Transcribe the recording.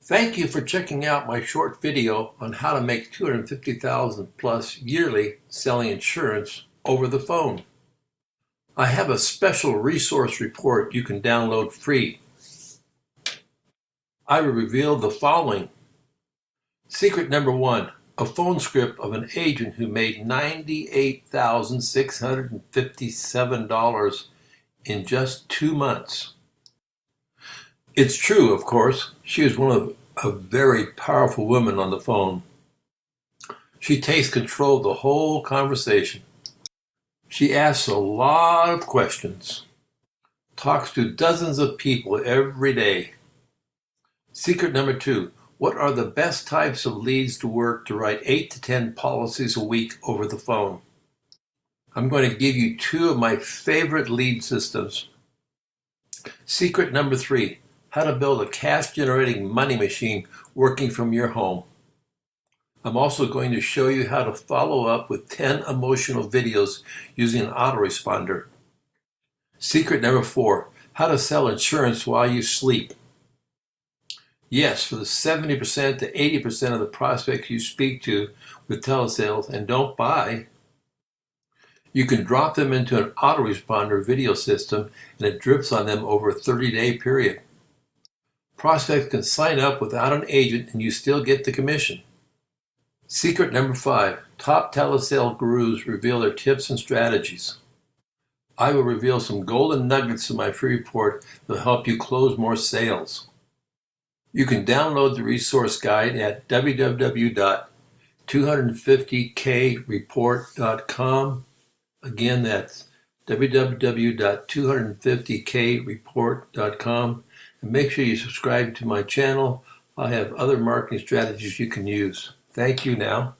Thank you for checking out my short video on how to make $250,000 plus yearly selling insurance over the phone. I have a special resource report you can download free. I will reveal the following. Secret number 1, a phone script of an agent who made $98,657 in just 2 months. It's true, of course. She is one of a very powerful woman on the phone. She takes control of the whole conversation. She asks a lot of questions, talks to dozens of people every day. Secret number 2, what are the best types of leads to work to write 8 to 10 policies a week over the phone? I'm going to give you 2 of my favorite lead systems. Secret number 3, how to build a cash-generating money machine working from your home. I'm also going to show you how to follow up with 10 emotional videos using an autoresponder. Secret number 4, how to sell insurance while you sleep. Yes, for the 70% to 80% of the prospects you speak to with telesales and don't buy, you can drop them into an autoresponder video system and it drips on them over a 30-day period. Prospects can sign up without an agent and you still get the commission. Secret number 5, top telesales gurus reveal their tips and strategies. I will reveal some golden nuggets in my free report that will help you close more sales. You can download the resource guide at www.250kreport.com. Again, that's www.250kreport.com. And make sure you subscribe to my channel. I have other marketing strategies you can use. Thank you now.